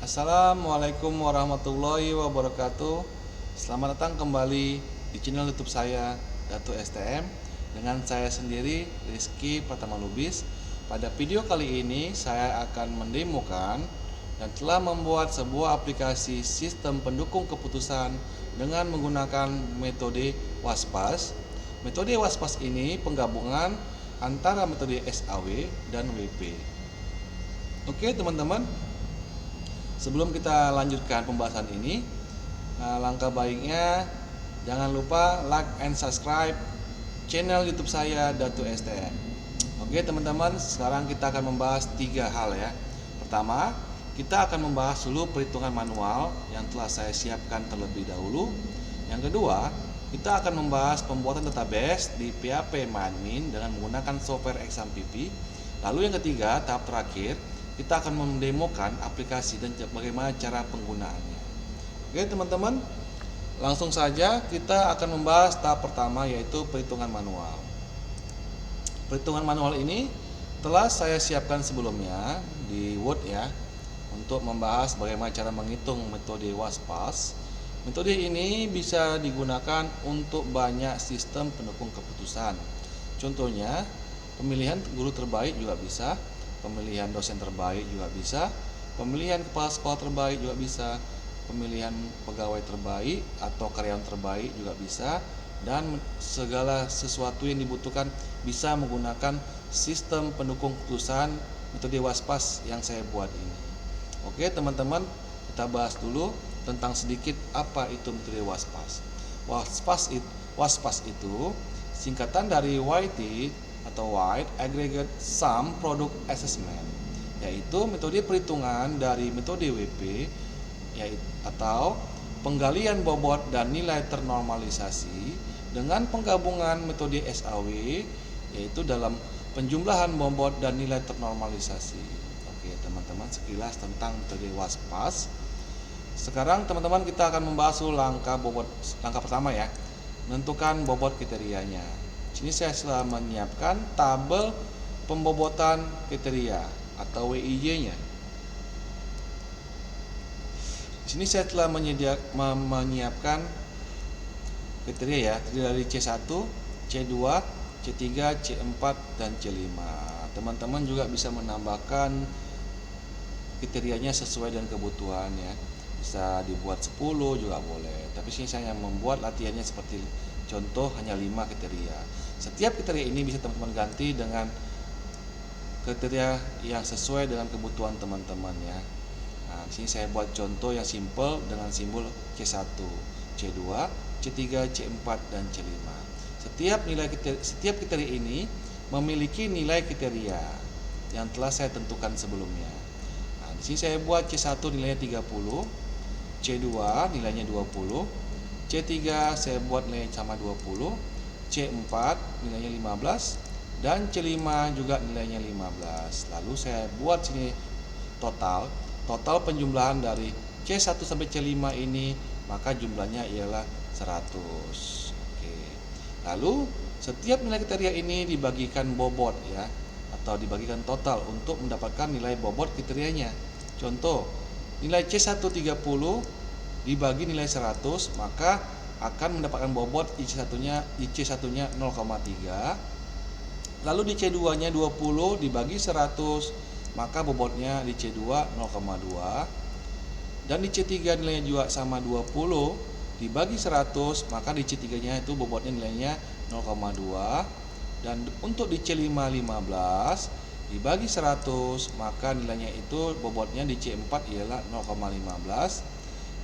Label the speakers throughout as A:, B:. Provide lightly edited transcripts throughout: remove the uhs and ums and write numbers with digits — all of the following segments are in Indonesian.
A: Assalamualaikum warahmatullahi wabarakatuh. Selamat datang kembali di channel YouTube saya, Datu STM, dengan saya sendiri, Rizky Pratama Lubis. Pada video kali ini saya akan mendemokan dan telah membuat sebuah aplikasi sistem pendukung keputusan dengan menggunakan metode WASPAS. Metode WASPAS ini penggabungan antara metode SAW dan WP. Oke teman-teman, sebelum kita lanjutkan pembahasan ini, langkah baiknya jangan lupa like and subscribe channel YouTube saya, Datu STM. Oke teman-teman, sekarang kita akan membahas 3 hal ya. Pertama, kita akan membahas dulu perhitungan manual yang telah saya siapkan terlebih dahulu. Yang kedua, kita akan membahas pembuatan database di PHP MyAdmin dengan menggunakan software XAMPP. Lalu yang ketiga, tahap terakhir, kita akan mendemokan aplikasi dan bagaimana cara penggunaannya. Oke teman-teman, langsung saja kita akan membahas tahap pertama, yaitu perhitungan manual. Perhitungan manual ini telah saya siapkan sebelumnya di Word ya, untuk membahas bagaimana cara menghitung metode WASPAS. Metode ini bisa digunakan untuk banyak sistem pendukung keputusan. Contohnya, pemilihan guru terbaik juga bisa, pemilihan dosen terbaik juga bisa, pemilihan kepala sekolah terbaik juga bisa, pemilihan pegawai terbaik atau karyawan terbaik juga bisa, dan segala sesuatu yang dibutuhkan bisa menggunakan sistem pendukung keputusan metode WASPAS yang saya buat ini. Oke teman-teman, kita bahas dulu tentang sedikit apa itu metode WASPAS. WASPAS itu singkatan dari YT atau Wide Aggregate Sum Product Assessment, yaitu metode perhitungan dari metode WP, atau penggalian bobot dan nilai ternormalisasi dengan penggabungan metode SAW, yaitu dalam penjumlahan bobot dan nilai ternormalisasi. Oke teman-teman, sekilas tentang metode WASPAS. Sekarang teman-teman, kita akan membahas langkah pertama ya, menentukan bobot kriterianya. Sini saya telah menyiapkan tabel pembobotan kriteria atau WIJ-nya. Di sini saya telah menyiapkan kriteria ya, terdiri dari C1, C2, C3, C4 dan C5. Teman-teman juga bisa menambahkan kriterianya sesuai dengan kebutuhan ya. Bisa dibuat 10 juga boleh. Tapi sini saya membuat latihannya seperti contoh, hanya 5 kriteria. Setiap kriteria ini bisa teman-teman ganti dengan kriteria yang sesuai dengan kebutuhan teman-teman ya. Nah, di sini saya buat contoh yang simple dengan simbol C1, C2, C3, C4 dan C5. Setiap kriteria ini memiliki nilai kriteria yang telah saya tentukan sebelumnya. Nah, di sini saya buat C1 nilainya 30, C2 nilainya 20, C3 saya buat nilainya sama 20, C4 nilainya 15, dan C5 juga nilainya 15. Lalu saya buat sini total penjumlahan dari C1 sampai C5 ini, maka jumlahnya ialah 100. Oke. Lalu setiap nilai kriteria ini dibagikan bobot ya, atau dibagikan total untuk mendapatkan nilai bobot kriterianya. Contoh, nilai C1 30 dibagi nilai 100, maka akan mendapatkan bobot di C1-nya 0,3. Lalu di C2-nya 20 dibagi 100, maka bobotnya di C2 0,2. Dan di C3 nilainya juga sama 20 dibagi 100, maka di C3-nya itu bobotnya nilainya 0,2. Dan untuk di C5 15 dibagi 100, maka nilainya itu bobotnya di C4 ialah 0,15.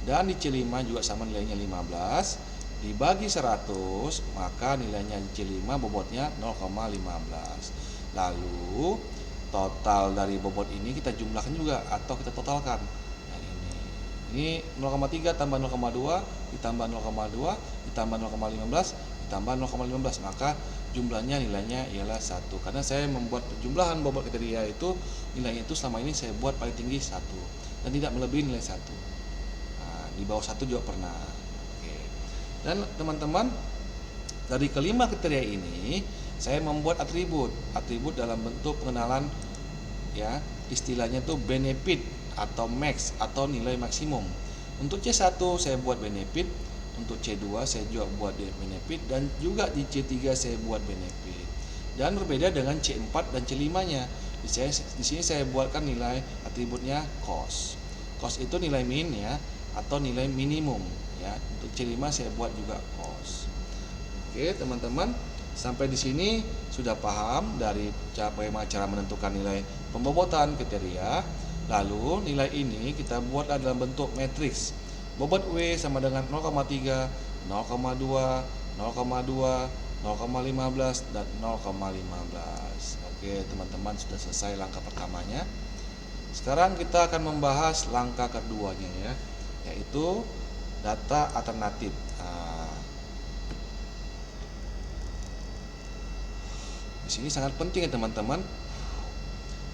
A: Dan di C5 juga sama nilainya 15 dibagi 100, maka nilainya di C5 bobotnya 0,15. Lalu total dari bobot ini kita jumlahkan juga atau kita totalkan. Nah, ini 0,3 tambah 0,2 ditambah 0,2 ditambah 0,15 ditambah 0,15, maka jumlahnya nilainya ialah 1. Karena saya membuat penjumlahan bobot kriteria itu, nilainya itu selama ini saya buat paling tinggi 1 dan tidak melebihi nilai 1. Di bawah 1 juga pernah. Oke. Dan teman-teman, dari kelima kriteria ini saya membuat atribut dalam bentuk pengenalan ya, istilahnya tuh benefit atau max atau nilai maksimum. Untuk C1 saya buat benefit, untuk C2 saya juga buat benefit, dan juga di C3 saya buat benefit. Dan berbeda dengan C4 dan C5-nya. Di sini saya buatkan nilai atributnya cost. Cost itu nilai min ya, atau nilai minimum ya. Untuk C5 saya buat juga cost. Oke, teman-teman, sampai di sini sudah paham dari bagaimana cara menentukan nilai pembobotan kriteria. Lalu nilai ini kita buat dalam bentuk matriks. Bobot W sama dengan 0,3, 0,2, 0,2, 0,15 dan 0,15. Oke, teman-teman, sudah selesai langkah pertamanya. Sekarang kita akan membahas langkah keduanya ya, yaitu data alternatif. Di sini sangat penting ya teman-teman.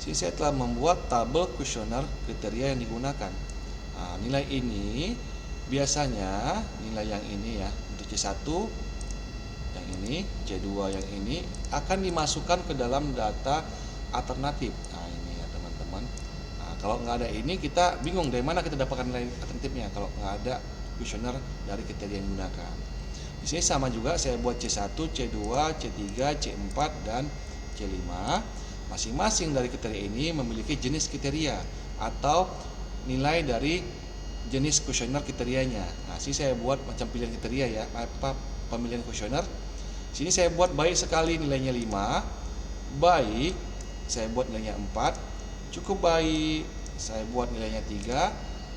A: Sini saya telah membuat tabel kuesioner kriteria yang digunakan. Nilai ini biasanya nilai yang ini ya, untuk C1 yang ini, C2 yang ini akan dimasukkan ke dalam data alternatif. Ini ya teman-teman. Kalau nggak ada ini kita bingung dari mana kita dapatkan nilai alternatifnya kalau nggak ada kuesioner dari kriteria yang digunakan. Di sini sama juga saya buat C1, C2, C3, C4 dan C5. Masing-masing dari kriteria ini memiliki jenis kriteria atau nilai dari jenis kuesioner kriterianya. Sini saya buat macam pilihan kriteria ya, pemilihan kuesioner. Sini saya buat baik sekali nilainya 5, baik saya buat nilainya 4, cukup baik saya buat nilainya 3,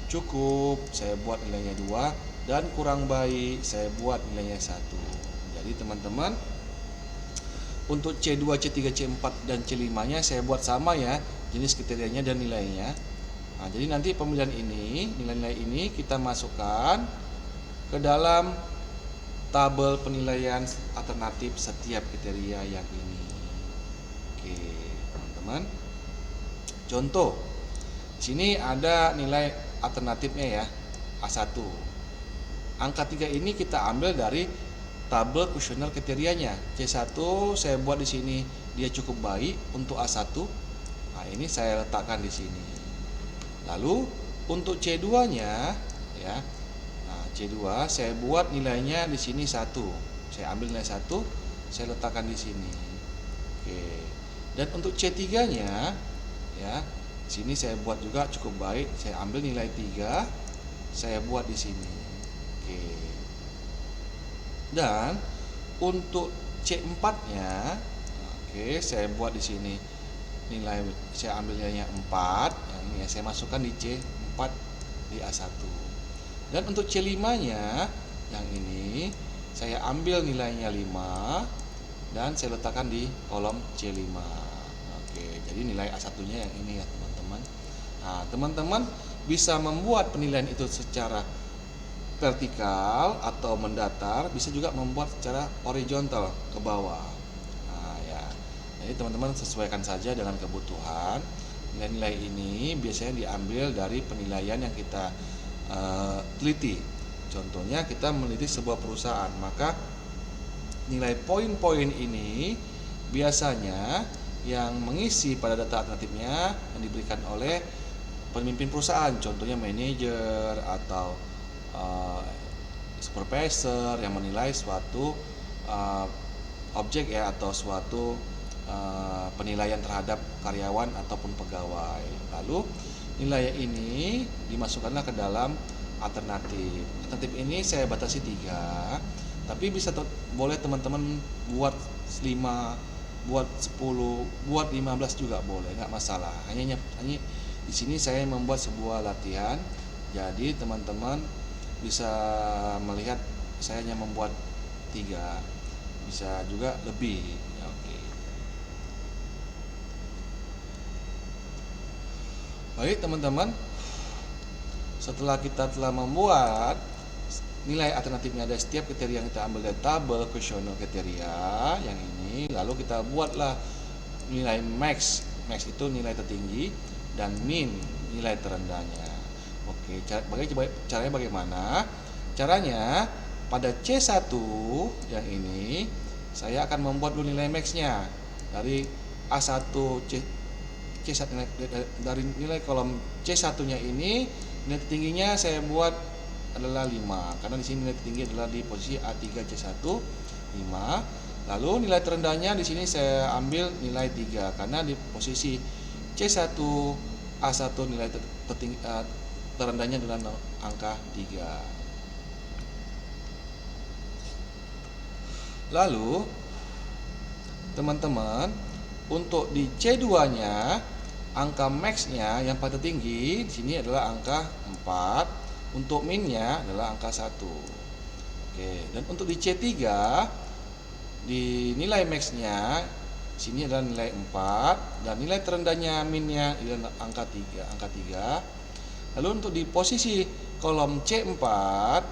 A: cukup saya buat nilainya 2, dan kurang baik saya buat nilainya 1. Jadi teman-teman, untuk C2, C3, C4 dan C5-nya saya buat sama ya, jenis kriterianya dan nilainya. Jadi nanti pemilihan ini, nilai-nilai ini kita masukkan ke dalam tabel penilaian alternatif setiap kriteria yang ini. Oke, teman-teman. Contoh, di sini ada nilai alternatifnya ya, A1. Angka 3 ini kita ambil dari tabel kuesioner kriterianya. C1 saya buat di sini dia cukup baik untuk A1. Ini saya letakkan di sini. Lalu untuk C2-nya ya. C2 saya buat nilainya di sini 1. Saya ambil nilai 1, saya letakkan di sini. Oke. Dan untuk C3-nya ya, sini saya buat juga cukup baik. Saya ambil nilai 3, saya buat di sini. Oke. Dan untuk C4-nya, oke, saya buat di sini nilai, saya ambil nilainya 4, yang ini ya, saya masukkan di C4 di A1. Dan untuk C5-nya yang ini saya ambil nilainya 5 dan saya letakkan di kolom C5. Oke, jadi nilai A1-nya yang ini ya, teman-teman. Teman-teman bisa membuat penilaian itu secara vertikal atau mendatar, bisa juga membuat secara horizontal ke bawah. Ya. Jadi teman-teman sesuaikan saja dengan kebutuhan. Nilai-nilai ini biasanya diambil dari penilaian yang kita teliti. Contohnya kita meneliti sebuah perusahaan, maka nilai poin-poin ini biasanya yang mengisi pada data alternatifnya yang diberikan oleh pemimpin perusahaan, contohnya manajer atau supervisor yang menilai suatu objek ya, atau suatu penilaian terhadap karyawan ataupun pegawai. Lalu nilai ini dimasukkanlah ke dalam alternatif. Alternatif ini saya batasi 3, tapi bisa boleh teman-teman buat 5, buat 10, buat 15 juga boleh, nggak masalah. Hanya di sini saya membuat sebuah latihan, jadi teman-teman bisa melihat saya hanya membuat 3, bisa juga lebih. Oke. Baik teman-teman, setelah kita telah membuat nilai alternatifnya dari setiap kriteria yang kita ambil dari tabel kuesioner kriteria yang ini, lalu kita buatlah nilai max. Max itu nilai tertinggi dan min nilai terendahnya. Oke, caranya bagaimana? Caranya pada C1 yang ini saya akan membuat dulu nilai max-nya dari A1 C1 C1 dari nilai kolom C1-nya ini, nilai tertingginya saya buat adalah 5 karena di sini nilai tertinggi adalah di posisi A3 C1 5. Lalu nilai terendahnya di sini saya ambil nilai 3 karena di posisi C1 A1 nilai tertinggi, terendahnya adalah angka 3. Lalu teman-teman, untuk di C2-nya angka max-nya yang paling tinggi di sini adalah angka 4, untuk min-nya adalah angka 1. Oke, dan untuk di C3 di nilai max-nya sini adalah nilai 4 dan nilai terendahnya min-nya adalah angka 3. Lalu untuk di posisi kolom C4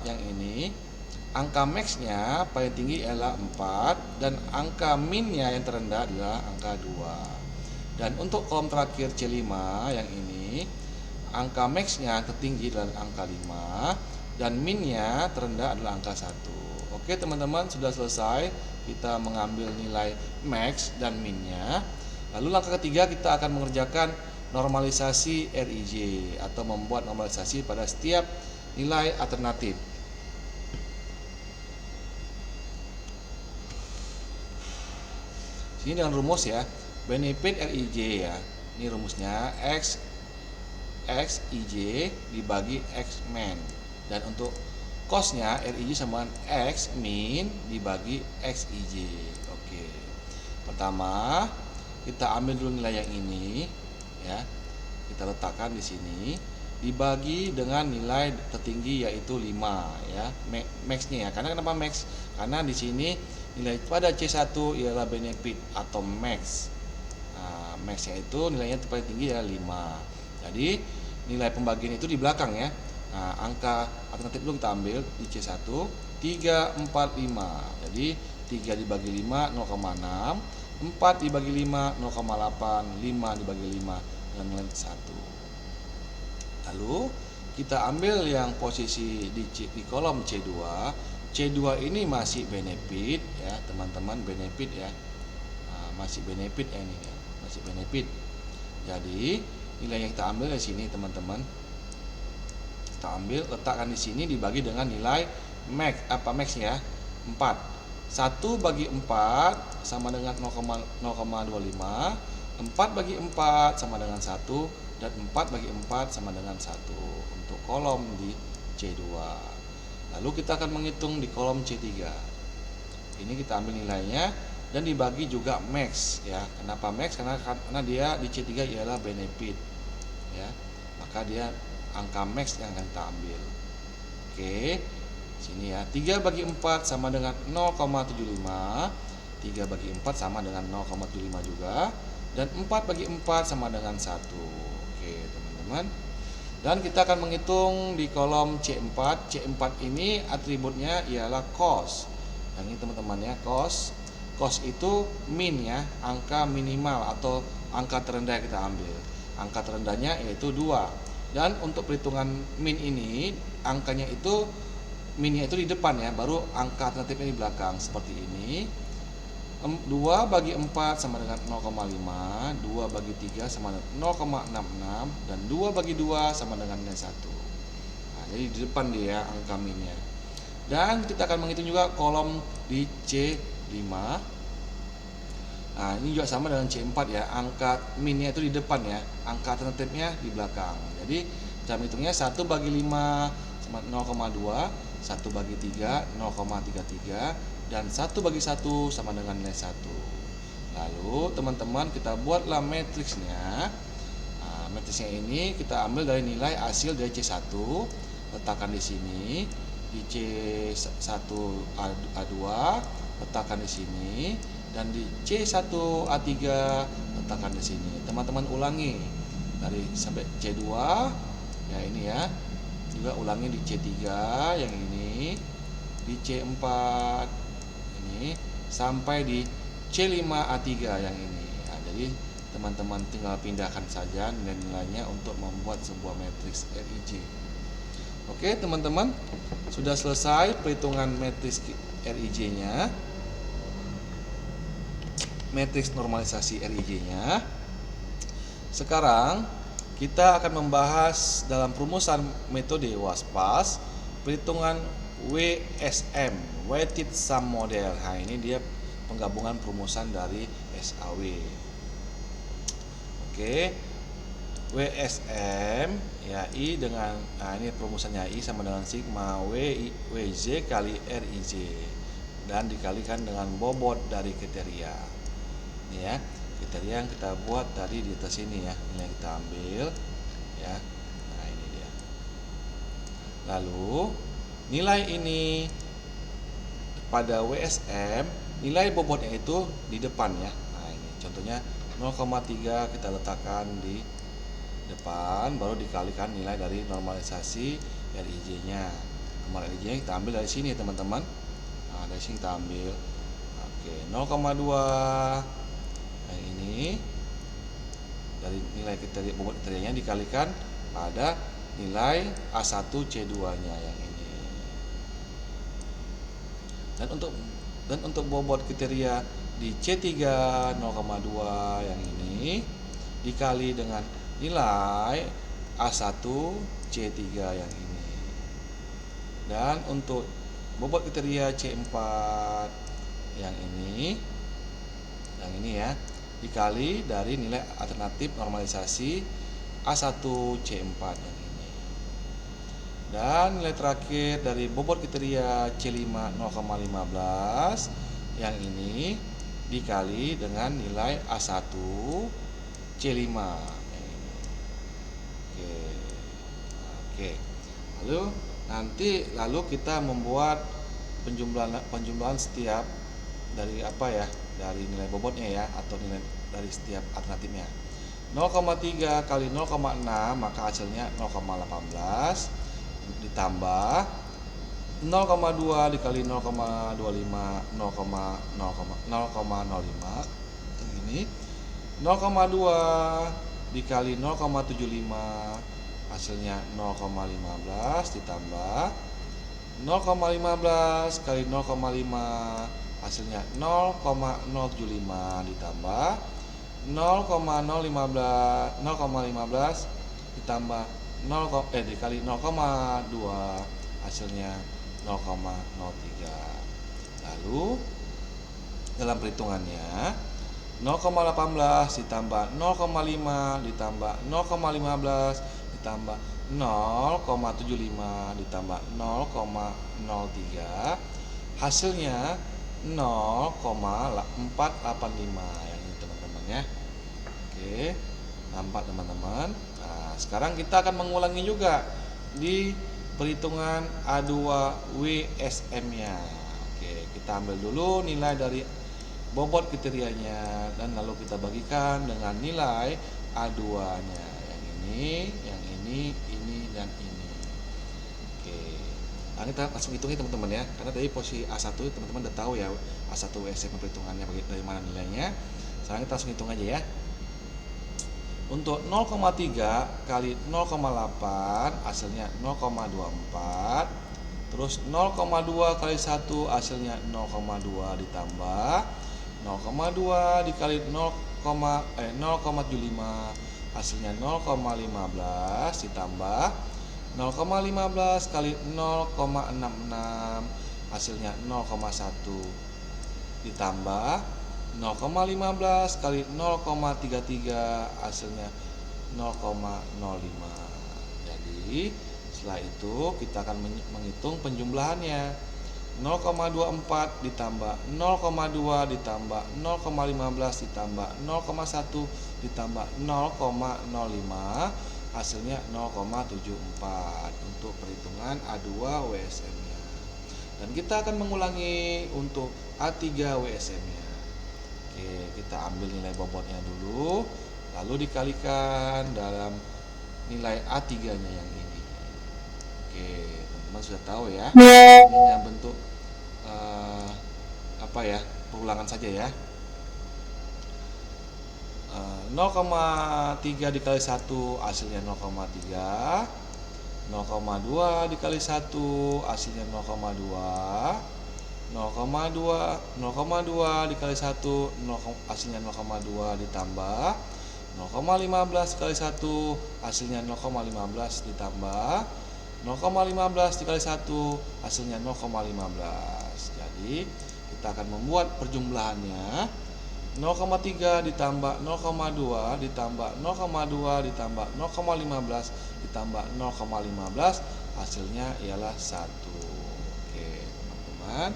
A: yang ini, angka max-nya paling tinggi adalah 4 dan angka min-nya yang terendah adalah angka 2. Dan untuk kolom terakhir C5 yang ini, angka max-nya tertinggi adalah angka 5 dan min-nya terendah adalah angka 1. Oke teman-teman, sudah selesai kita mengambil nilai max dan min-nya. Lalu langkah ketiga kita akan mengerjakan normalisasi RIJ atau membuat normalisasi pada setiap nilai alternatif. Ini dengan rumus ya, benefit RIJ ya. Ini rumusnya X IJ dibagi X min. Dan untuk cosnya RIJ sama X min dibagi X IJ. Oke. Pertama, kita ambil dulu nilai yang ini ya. Kita letakkan di sini dibagi dengan nilai tertinggi yaitu 5 ya. Max-nya ya. Karena kenapa max? Karena di sini nilai pada C1 ialah benefit atau max. Nah, max-nya itu nilainya paling tinggi adalah 5. Jadi nilai pembagian itu di belakang ya. Nah, angka alternatif dulu kita ambil di C1 3, 4, 5. Jadi 3 dibagi 5 0,6, 4 dibagi 5 0,8, 5 dibagi 5 dengan nilai 1. Lalu kita ambil yang posisi di kolom C2. C2 ini masih benefit ya teman-teman, benefit ya. Nah, masih benefit ya ini ya, masih benefit. Jadi nilai yang kita ambil dari sini teman-teman, kita ambil letakkan di sini dibagi dengan nilai max, apa max ya, 4. 1 bagi 4 sama dengan 0,25, 4 bagi 4 sama dengan 1, dan 4 bagi 4 sama dengan 1 untuk kolom di C2. Lalu kita akan menghitung di kolom C3. Ini kita ambil nilainya dan dibagi juga max ya. Kenapa max? Karena dia di C3 ialah benefit ya. Maka dia angka max yang akan kita ambil. Oke. Sini ya. 3 bagi 4 sama dengan 0,75. 3 bagi 4 sama dengan 0,75 juga, dan 4 bagi 4 sama dengan 1. Oke, teman-teman. Dan kita akan menghitung di kolom C4. C4 ini atributnya ialah cos. Yang ini teman-teman ya, cos. Cos itu min ya, angka minimal atau angka terendah yang kita ambil. Angka terendahnya yaitu 2. Dan untuk perhitungan min ini, angkanya itu minnya itu di depan ya, baru angka alternatifnya di belakang seperti ini. 2 bagi 4 sama dengan 0,5, 2 bagi 3 sama dengan 0,66, dan 2 bagi 2 sama dengan nilai 1. Nah, jadi di depan dia angka minnya. Dan kita akan menghitung juga kolom di C5. Nah, ini juga sama dengan C4 ya, angka minnya itu di depan ya, angka alternatifnya di belakang. Jadi cara hitungnya 1 bagi 5 sama 0,2, 1 bagi 3 0,33, dan 1 bagi 1 sama dengan nilai 1. Lalu teman-teman kita buatlah matriksnya. Nah, matriksnya ini kita ambil dari nilai hasil dari C1, letakkan di sini, di C1 A2 letakkan di sini, dan di C1 A3 letakkan di sini. Teman-teman ulangi dari sampai C2 ya, ini ya. Juga ulangi di C3 yang ini, di C4 ini, sampai di C5 A3 yang ini. Nah, jadi teman-teman tinggal pindahkan saja nilai-nilainya untuk membuat sebuah matriks RIJ. Oke teman-teman, sudah selesai perhitungan matriks RIJ-nya, matriks normalisasi RIJ-nya. Sekarang kita akan membahas dalam perumusan metode WASPAS perhitungan WSM, Weighted Sum Model. Nah, ini dia penggabungan perumusan dari SAW. Oke. WSM ya I dengan ini perumusannya I sama dengan sigma WJ kali RIJ dan dikalikan dengan bobot dari kriteria. Ini ya, kriteria yang kita buat tadi di atas ini ya. Ini yang kita ambil ya. Nah, ini dia. Lalu nilai ini pada WSM, nilai bobotnya itu di depan ya. Nah, ini contohnya 0,3 kita letakkan di depan, baru dikalikan nilai dari normalisasi RIJ-nya. Kemarin RIJ-nya kita ambil dari sini teman-teman. Nah, dari sini kita ambil. Oke, 0,2 yang ini dari nilai kriteria bobot kriterianya dikalikan pada nilai A1C2-nya yang ini. Dan untuk bobot kriteria di C3 0,2 yang ini dikali dengan nilai A1C3 yang ini. Dan untuk bobot kriteria C4 yang ini ya, dikali dari nilai alternatif normalisasi A1C4 yang ini. Dan nilai terakhir dari bobot kriteria C5 0,15 yang ini dikali dengan nilai A1C5. Oke. Lalu kita membuat penjumlahan setiap dari dari nilai bobotnya ya, atau nilai dari setiap alternatifnya. 0,3 kali 0,6 maka hasilnya 0,18 ditambah 0,2 dikali 0,25 0,05 ini 0,2 dikali 0,75 hasilnya 0,15 ditambah 0,15 kali 0,5 hasilnya 0,075 ditambah 0,15 ditambah dikali 0,2 hasilnya 0,03. Lalu dalam perhitungannya 0,18 ditambah 0,5 ditambah 0,15 ditambah 0,75 ditambah 0,03 hasilnya 0,485 yang ini teman-teman ya. Oke, nampak teman-teman. Nah, sekarang kita akan mengulangi juga di perhitungan A2WSM-nya. Oke, kita ambil dulu nilai dari bobot kriterianya dan lalu kita bagikan dengan nilai A2-nya. Yang ini, dan ini. Oke. Nah, kita langsung hitungin teman-teman ya. Karena tadi posisi A1 teman-teman udah tahu ya, A1 WSM perhitungannya dari mana nilainya. Sekarang kita langsung hitung aja ya. Untuk 0,3 kali 0,8 hasilnya 0,24. Terus 0,2 kali 1 hasilnya 0,2 ditambah 0,2 dikali 0,75 hasilnya 0,15 ditambah 0,15 kali 0,66 hasilnya 0,1 ditambah 0,15 kali 0,33 hasilnya 0,05. Jadi setelah itu kita akan menghitung penjumlahannya. 0,24 ditambah 0,2 ditambah 0,15 ditambah 0,1 ditambah 0,05 hasilnya 0,74 untuk perhitungan A2 WSM-nya. Dan kita akan mengulangi untuk A3 WSM-nya. Oke, kita ambil nilai bobotnya dulu, lalu dikalikan dalam nilai A3-nya yang ini. Oke, teman-teman sudah tahu ya. Ini bentuk perulangan saja ya. 0,3 dikali 1 hasilnya 0,3. 0,2 dikali 1 hasilnya 0,2. 0,2 dikali 1 hasilnya 0,2 ditambah 0,15 kali 1 hasilnya 0,15 ditambah 0,15 dikali 1 hasilnya 0,15. Jadi kita akan membuat perjumlahannya 0,3 ditambah 0,2 ditambah 0,2 ditambah 0,15 ditambah 0,15 hasilnya ialah 1. Oke teman-teman,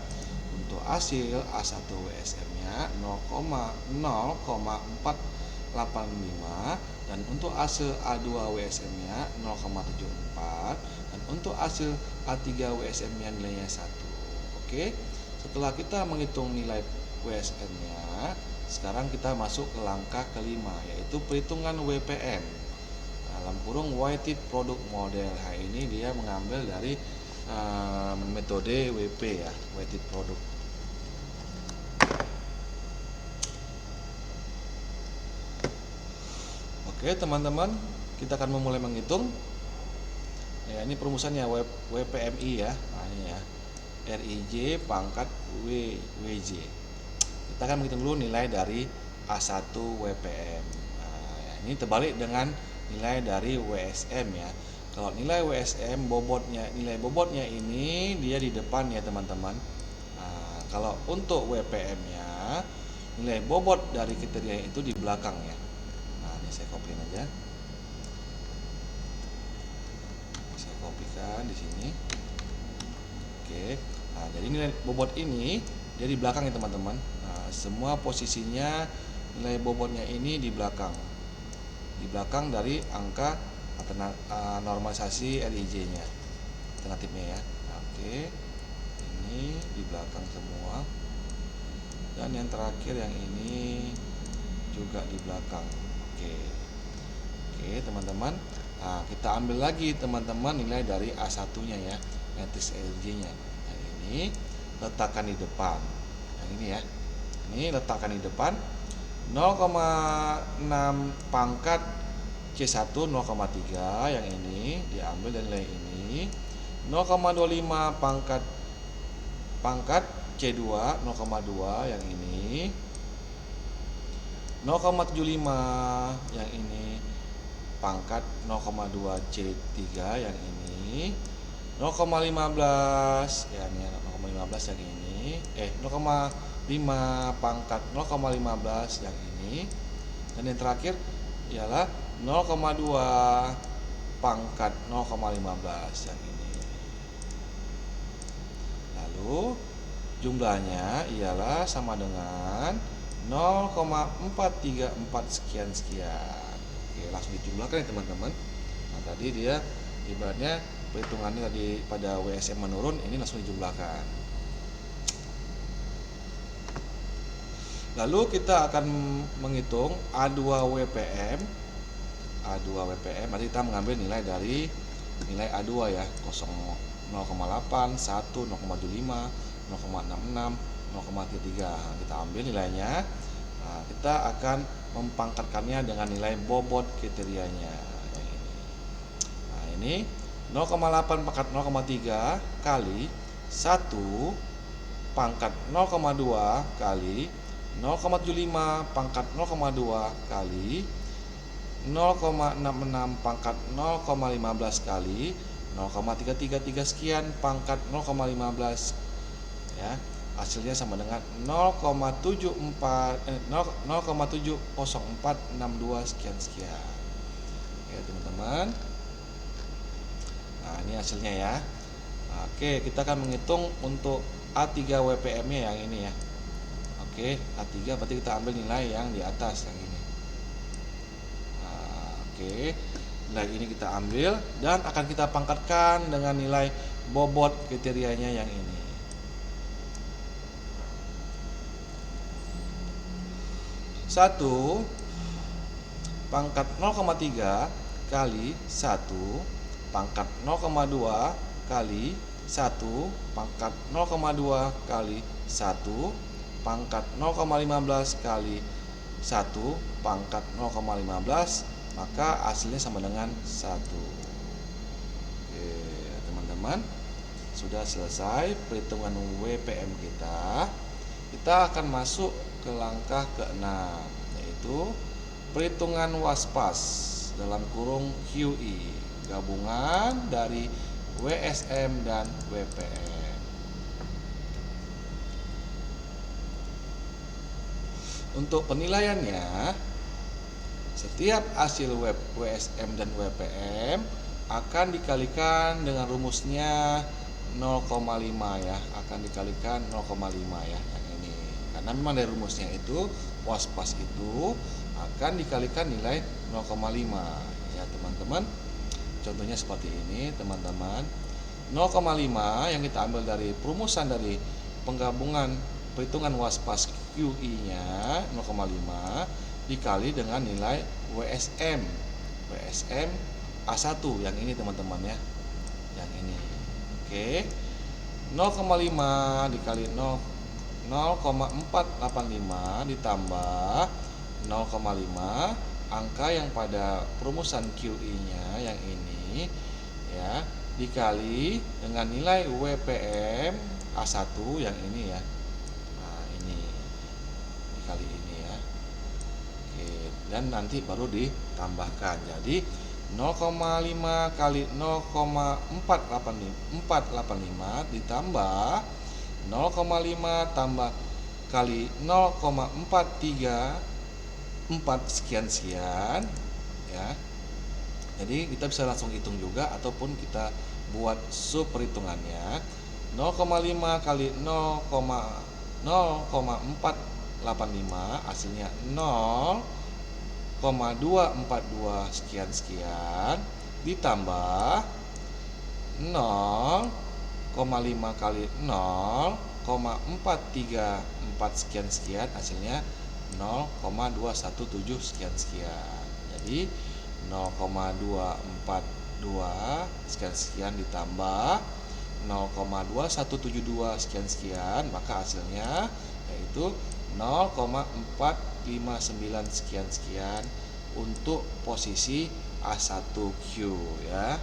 A: untuk hasil A1 WSM-nya 0,485 dan untuk hasil A2 WSM-nya 0,74 dan untuk hasil A3 WSM-nya nilainya 1. Oke, setelah kita menghitung nilai WSM-nya, sekarang kita masuk ke langkah kelima, yaitu perhitungan WPM dalam kurung weighted product model. Nah, ini dia mengambil dari metode WP ya, weighted product. Oke teman-teman, kita akan memulai menghitung. Ya, ini perumusannya WPMI ya. Nah, ini ya. RIJ pangkat WJ. Kita akan menghitung dulu nilai dari A1 WPM. Nah, ya, ini terbalik dengan nilai dari WSM ya. Kalau nilai WSM nilai bobotnya ini dia di depan ya teman-teman. Nah, kalau untuk WPM-nya nilai bobot dari kriteria itu di belakang ya. Nah, ini saya copy aja. Saya kopikan di sini. Oke. Nah, jadi nilai bobot ini dia di belakang ya teman-teman. Nah, semua posisinya nilai bobotnya ini di belakang. Di belakang dari angka normalisasi RIJ-nya. Alternatifnya ya. Oke. Ini di belakang semua. Dan yang terakhir yang ini juga di belakang. Oke. Oke, teman-teman. Nah, kita ambil lagi teman-teman nilai dari A1-nya ya, matriks RIJ-nya. Nah, ini letakkan di depan. Yang ini ya. Ini letakkan di depan 0,6 pangkat C1 0,3 yang ini diambil dari nilai ini. 0,25 pangkat C2 0,2 yang ini. 0,75 yang ini pangkat 0,2 C3 yang ini. 0,15 ya ini 0,15 yang ini. 0,5 pangkat 0,15 yang ini. Dan yang terakhir ialah 0,2 pangkat 0,15 yang ini. Lalu jumlahnya ialah sama dengan 0,434 sekian. Oke, langsung dijumlahkan ya teman-teman. Nah, tadi dia ibaratnya perhitungannya tadi pada WSM menurun, ini langsung dijumlahkan. Lalu kita akan menghitung A2 WPM. Nanti kita mengambil nilai dari nilai A2 ya, 0,8, 1, 0,75, 0,66, 0,33. Nah, kita ambil nilainya. Nah, kita akan mempangkatkannya dengan nilai bobot kriterianya. Nah, ini 0,8 pangkat 0,3 kali 1 pangkat 0,2 kali 0,75 pangkat 0,2 kali 0,66 pangkat 0,15 kali 0,333 sekian pangkat 0,15 ya. Hasilnya sama dengan 0,70462 sekian. Ya teman-teman. Nah, ini hasilnya ya. Oke, kita akan menghitung untuk A3 WPM-nya yang ini ya. Oke, A3 berarti kita ambil nilai yang di atas yang ini. Oke, nilai ini kita ambil dan akan kita pangkatkan dengan nilai bobot kriterianya yang ini. 1 pangkat 0,3 kali 1 pangkat 0,2 kali 1 pangkat 0,2 kali 1 pangkat 0,15 kali 1 pangkat 0,15, maka hasilnya sama dengan 1. Oke, teman-teman, sudah selesai perhitungan WPM kita. Kita akan masuk ke langkah ke-6, yaitu perhitungan waspas dalam kurung QI, gabungan dari WSM dan WPM. Untuk penilaiannya, setiap hasil WSM dan WPM akan dikalikan dengan rumusnya 0,5 ya, akan dikalikan 0,5 ya, yang ini. Karena memang dari rumusnya itu waspas itu akan dikalikan nilai 0,5 ya teman-teman. Contohnya seperti ini teman-teman. 0,5 yang kita ambil dari perumusan dari penggabungan perhitungan waspas QI-nya 0,5 dikali dengan nilai WSM A1 yang ini teman-teman ya. Yang ini. Oke. 0,5 dikali 0,485 ditambah 0,5 angka yang pada perumusan QI-nya yang ini ya dikali dengan nilai WPM A1 yang ini ya. Nah, ini dikali ini ya. Oke, dan nanti baru ditambahkan. Jadi 0,5 kali 0,485 ditambah 0,5 tambah kali 0,434 sekian ya. Jadi kita bisa langsung hitung juga ataupun kita buat sub perhitungannya. 0,5 kali 0,485 hasilnya 0,242 sekian ditambah 0,5 kali 0,434 sekian hasilnya 0,217 sekian. Jadi 0,242 sekian ditambah 0,2172 sekian maka hasilnya yaitu 0,459 sekian untuk posisi A1Q ya.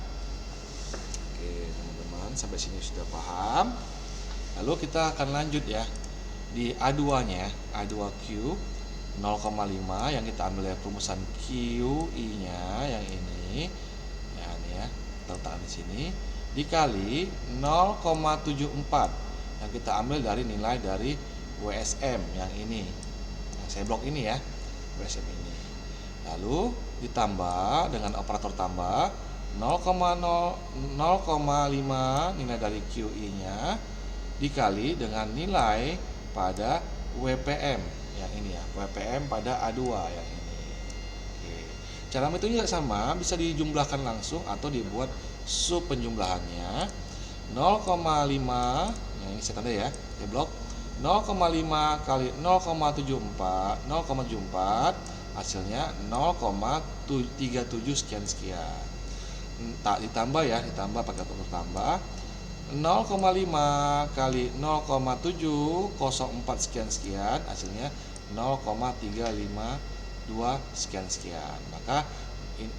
A: Oke teman-teman, sampai sini sudah paham. Lalu kita akan lanjut ya di A2-nya, A2Q 0,5 yang kita ambil dari perumusan QI-nya yang ini. Ya ini ya, letakkan di sini dikali 0,74 yang kita ambil dari nilai dari WSM yang ini. Nah, saya blok ini ya, WSM ini. Lalu ditambah dengan operator tambah 0,5 nilai dari QI-nya dikali dengan nilai pada WPM yang ini ya, WPM pada A2 yang ini. Oke. Cara menghitungnya sama, bisa dijumlahkan langsung atau dibuat sub penjumlahannya. 0,5 yang ini saya tanda ya, saya blok 0,5 kali 0,74 hasilnya 0,37 sekian. Tak ditambah ya, ditambah pakai operator tambah 0,5 kali 0,704 sekian hasilnya 0,352 sekian. Maka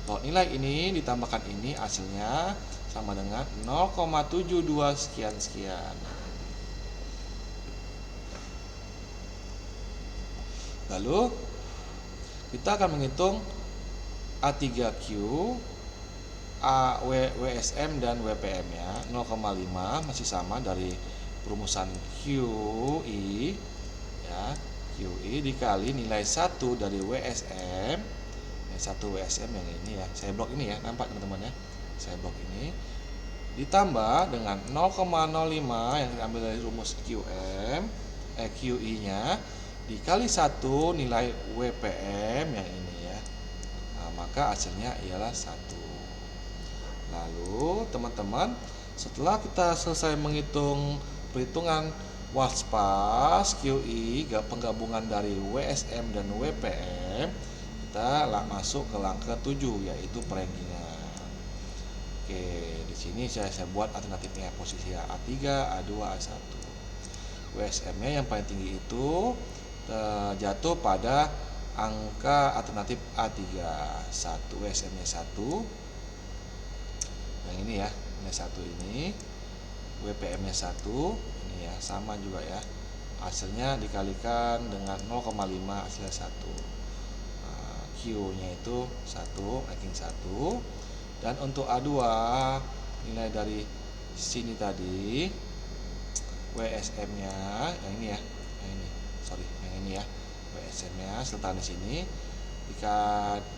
A: kalau nilai ini ditambahkan ini hasilnya sama dengan 0,72 sekian. Lalu kita akan menghitung A3Q, WSM dan WPM ya. 0,5 masih sama dari perumusan QI ya, QI dikali nilai 1 dari WSM. Nilai 1 WSM yang ini ya. Saya blok ini ya, nampak teman-teman ya. Saya blok ini ditambah dengan 0,05 yang diambil dari rumus QI-nya dikali 1 nilai WPM yang ini ya. Nah, maka hasilnya ialah 1. Lalu teman-teman, setelah kita selesai menghitung perhitungan waspas QI penggabungan dari WSM dan WPM, kita masuk ke langkah 7 yaitu perankingan. Oke, di sini saya buat alternatifnya posisi A3, A2, A1. WSM-nya yang paling tinggi itu jatuh pada angka alternatif A3. 1 WSM-nya 1. Yang ini ya, nilai 1 ini. WPM-nya 1, ini ya, sama juga ya. Hasilnya dikalikan dengan 0,5 hasilnya 1. Nah, Q-nya itu 1, ranking 1. Dan untuk A2 nilai dari sini tadi WSM-nya yang ini ya. Yang ini ya. WSM-nya serta di sini jika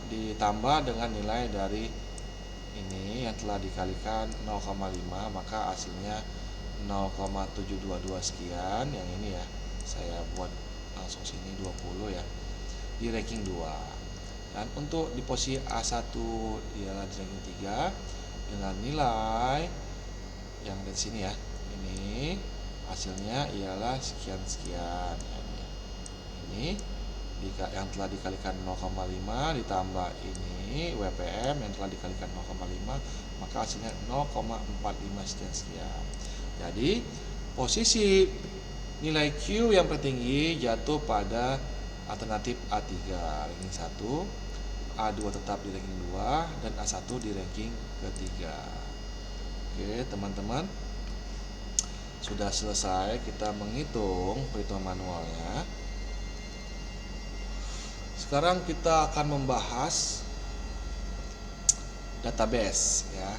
A: ditambah dengan nilai dari ini yang telah dikalikan 0,5 maka hasilnya 0,722 sekian. Yang ini ya saya buat langsung sini 20 ya di ranking 2. Dan untuk di posisi A1 ialah di ranking 3 dengan nilai yang dari sini ya. Ini hasilnya ialah sekian-sekian ya, ini yang telah dikalikan 0,5 ditambah ini WPM yang telah dikalikan 0,5 maka hasilnya 0,45 sekian. Jadi posisi nilai Q yang tertinggi jatuh pada alternatif A3 ranking 1, A2 tetap di ranking 2 dan A1 di ranking ketiga. Oke teman-teman, sudah selesai kita menghitung perhitungan manualnya. Sekarang kita akan membahas database ya,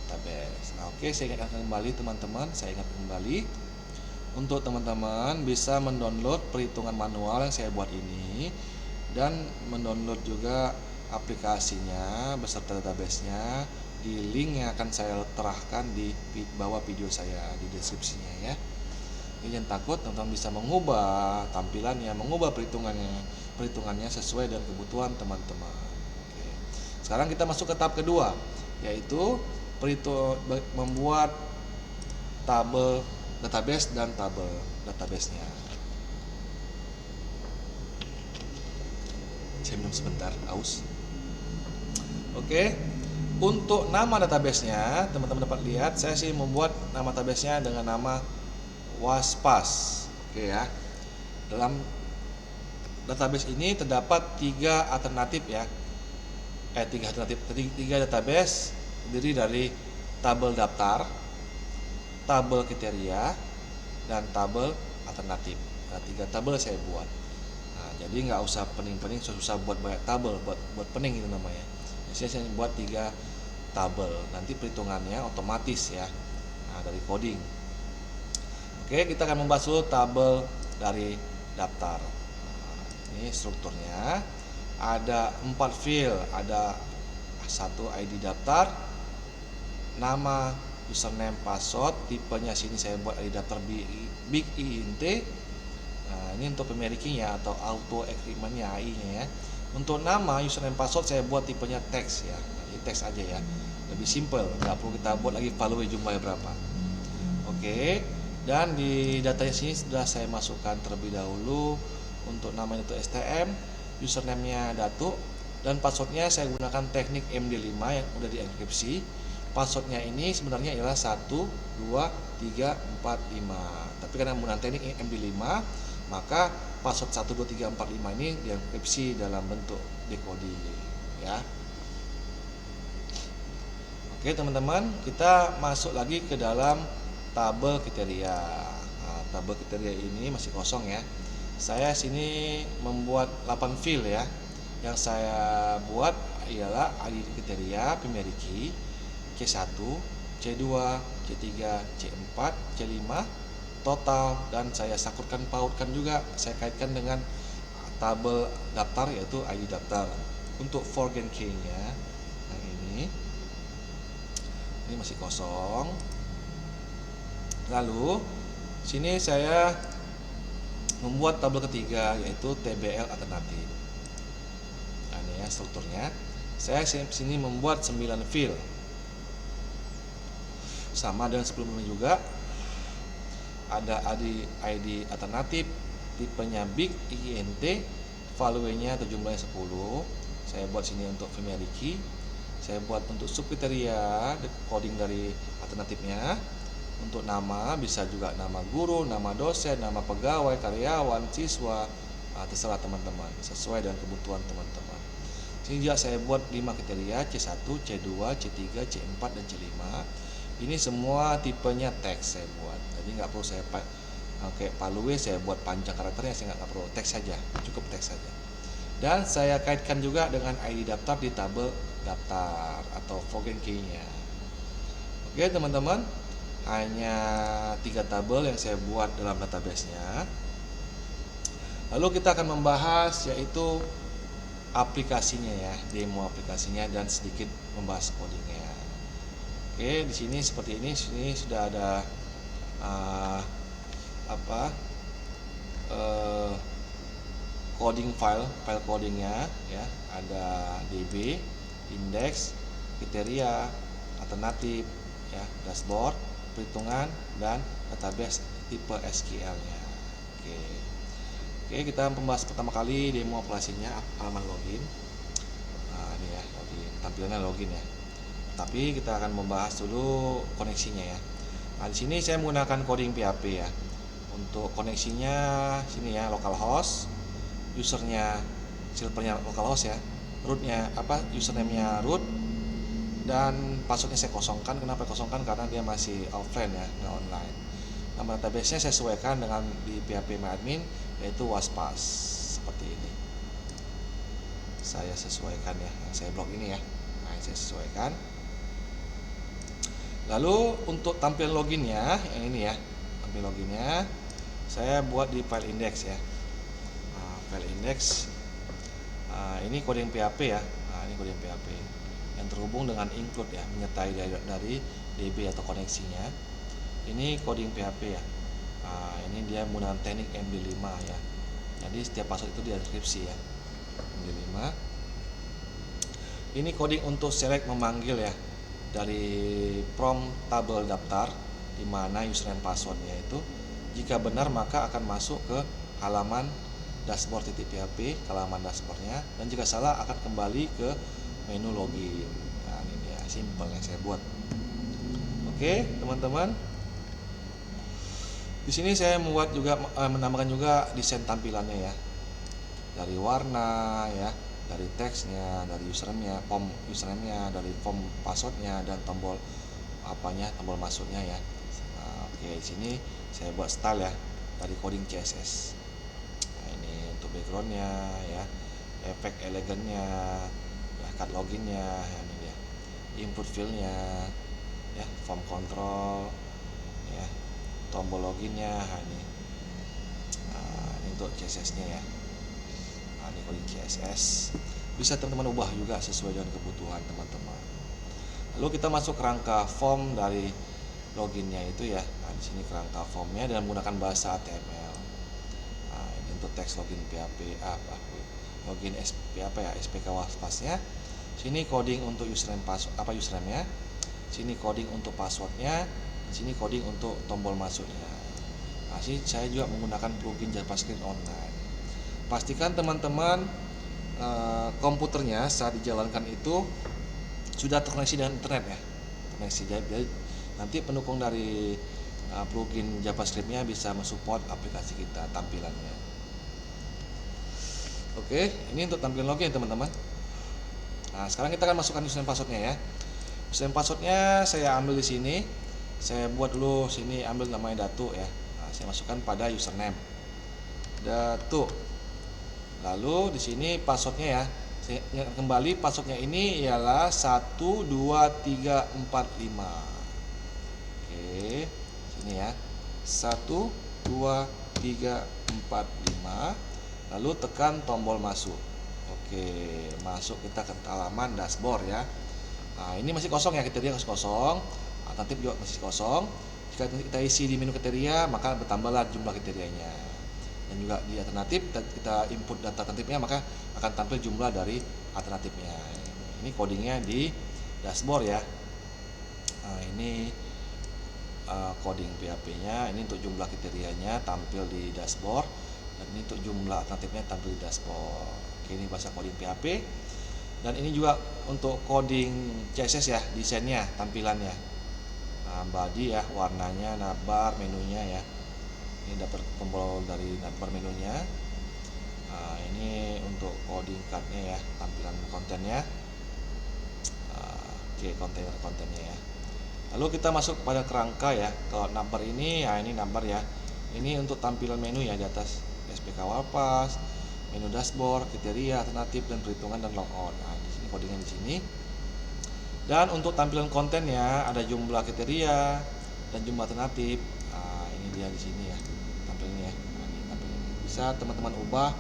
A: database. Nah, oke, saya ingatkan kembali teman-teman, untuk teman-teman bisa mendownload perhitungan manual yang saya buat ini dan mendownload juga aplikasinya beserta database-nya di link yang akan saya terahkan di bawah video saya di deskripsinya ya. Jangan takut, teman-teman bisa mengubah tampilannya, mengubah perhitungannya sesuai dengan kebutuhan teman-teman. Oke. Sekarang kita masuk ke tahap kedua, yaitu membuat tabel database dan tabel database-nya. Saya minum sebentar, aus. Oke. Untuk nama database-nya, teman-teman dapat lihat saya sih membuat nama database-nya dengan nama Waspas. Oke ya. Dalam database ini terdapat tiga alternatif ya. Tiga database terdiri dari tabel daftar, tabel kriteria, dan tabel alternatif. Nah, tiga tabel saya buat. Nah, jadi nggak usah pening-pening susah buat banyak tabel, buat pening itu namanya. Jadi saya buat tiga tabel. Nanti perhitungannya otomatis ya. Nah, dari coding. Oke, kita akan membahas dulu tabel dari daftar. Nah, ini strukturnya ada 4 field, ada satu ID daftar, nama, username, password, tipenya sini saya buat ID daftar big int. Nah, ini untuk pemeriking ya atau auto agreement-nya AI-nya ya. Untuk nama, username, password saya buat tipenya teks ya. Jadi teks aja ya. Lebih simple, nggak perlu kita buat lagi value jumlahnya berapa. Oke. Dan di datanya sini sudah saya masukkan terlebih dahulu. Untuk namanya itu STM, username-nya Datuk, dan passwordnya saya gunakan teknik MD5 yang udah dienkripsi. Passwordnya ini sebenarnya ialah 1, 2, 3, 4, 5. Tapi karena menggunakan teknik MD5, maka password 1, 2, 3, 4, 5 ini dienkripsi dalam bentuk decoding ya. Oke teman-teman, kita masuk lagi ke dalam tabel kriteria. Nah, tabel kriteria ini masih kosong ya. Saya sini membuat 8 field ya. Yang saya buat ialah ID kriteria, primary key, C1, C2, C3, C4, C5, total, dan saya pautkan juga, saya kaitkan dengan tabel daftar yaitu ID daftar. Untuk forget key-nya yang ini masih kosong. Lalu sini saya membuat tabel ketiga yaitu TBL alternatif. Nah, ini ya strukturnya. Saya sini membuat 9 field. Sama dengan sebelumnya juga. Ada ID alternatif, tipenya big int, value-nya atau jumlahnya 10. Saya buat sini untuk primary key. Saya buat untuk subkriteria, coding dari alternatifnya. Untuk nama bisa juga nama guru, nama dosen, nama pegawai, karyawan, siswa, terserah teman-teman, sesuai dengan kebutuhan teman-teman. Sini juga saya buat 5 kriteria, C1, C2, C3, C4, dan C5. Ini semua tipenya teks saya buat, jadi nggak perlu saya pakai value, saya buat panjang karakternya, saya nggak perlu teks saja, cukup teks saja. Dan saya kaitkan juga dengan ID daftar di tabel daftar atau foreign key-nya. Oke teman-teman, hanya 3 tabel yang saya buat dalam database-nya. Lalu kita akan membahas yaitu aplikasinya ya, demo aplikasinya dan sedikit membahas codingnya. Oke, di sini seperti ini, sini sudah ada coding file codingnya ya, ada DB, index, kriteria, alternatif, ya, dashboard, perhitungan dan database tipe SQL-nya. Oke. Oke, kita membahas pertama kali demo aplikasinya halaman login. Nah, ini ya, login. Tampilannya login ya. Tapi kita akan membahas dulu koneksinya ya. Nah, di sini saya menggunakan coding PHP ya. Untuk koneksinya sini ya, localhost, usernya servernya localhost ya. Rootnya username-nya root, dan passwordnya saya kosongkan. Kenapa kosongkan? Karena dia masih offline ya, nggak online. Nama database-nya saya sesuaikan dengan di PHP MyAdmin, yaitu waspas seperti ini. Saya sesuaikan ya, yang saya blok ini ya. Nah, saya sesuaikan. Lalu untuk tampilan loginnya, yang ini ya, tampilan loginnya saya buat di file index ya. Nah, file index, ini coding PHP ya. Nah, ini coding PHP yang terhubung dengan include ya, menyertai dari DB atau koneksinya. Ini coding PHP ya. Nah, ini dia menggunakan teknik MD5 ya. Jadi setiap password itu di deskripsi ya. MD5. Ini coding untuk select memanggil ya, dari prompt tabel daftar di mana username passwordnya itu. Jika benar maka akan masuk ke halaman dashboard.php, ke halaman dashboardnya, dan jika salah akan kembali ke menu login. Nah, ini dia simple yang saya buat. Oke teman-teman, di sini saya membuat juga menambahkan juga desain tampilannya ya, dari warna ya, dari teksnya, dari username-nya, form username-nya, dari form passwordnya, dan tombol tombol masuknya ya. Nah, oke, di sini saya buat style ya dari coding CSS. Nah, ini untuk backgroundnya ya, efek elegannya ya, cut loginnya ya, ini dia, input field-nya ya, form control ya, tombol loginnya. Nah, ini untuk CSS-nya ya. Nah, ini coding CSS. Bisa teman-teman ubah juga sesuai dengan kebutuhan teman-teman. Lalu kita masuk kerangka form dari loginnya itu ya. Nah, di sini kerangka formnya dan menggunakan bahasa HTML. Nah, ini untuk teks login PHP login SPK waspasnya. Sini coding untuk username username-nya. Sini coding untuk passwordnya. Sini coding untuk tombol masuknya. Nah, sini saya juga menggunakan plugin JavaScript online. Pastikan teman-teman komputernya saat dijalankan itu sudah terkoneksi dengan internet ya. Terkoneksi, jadi nanti pendukung dari plugin JavaScript-nya bisa mensupport aplikasi kita tampilannya. Oke, ini untuk tampilan login teman-teman. Nah, sekarang kita akan masukkan username passwordnya ya. Username passwordnya saya ambil di sini. Saya buat dulu sini, ambil namanya Datu ya. Nah, saya masukkan pada username Datu. Lalu di sini passwordnya ya. Saya kembali passwordnya ini ialah 12345. Oke, sini ya. 12345. Lalu tekan tombol masuk. Oke, masuk kita ke halaman dashboard ya. Nah, ini masih kosong ya, kriteria kosong. Alternatif juga masih kosong. Jika kita isi di menu kriteria, maka bertambahlah jumlah kriterianya. Dan juga di alternatif kita input data alternatifnya, maka akan tampil jumlah dari alternatifnya. Ini codingnya di dashboard ya. Nah, ini coding PHP-nya. Ini untuk jumlah kriterianya tampil di dashboard, dan ini untuk jumlah alternatifnya tampil di dashboard. Oke, ini bahasa coding PHP. Dan ini juga untuk coding CSS ya, desainnya, tampilannya. Nah, body ya, warnanya, navbar, menunya ya. Ini dapat tombol dari navbar menunya. Nah, ini untuk coding card-nya ya, tampilan kontennya. Oke, kontennya ya. Lalu kita masuk pada kerangka ya. Kalau navbar ini ya, ini navbar ya. Ini untuk tampilan menu ya di atas, SPK Walpas, menu dashboard, kriteria, alternatif, dan perhitungan dan logout. Nah, di sini codingnya di sini. Dan untuk tampilan kontennya ada jumlah kriteria dan jumlah alternatif. Nah, ini dia di sini ya tampilannya. Nah, ini tampilannya. Bisa teman-teman ubah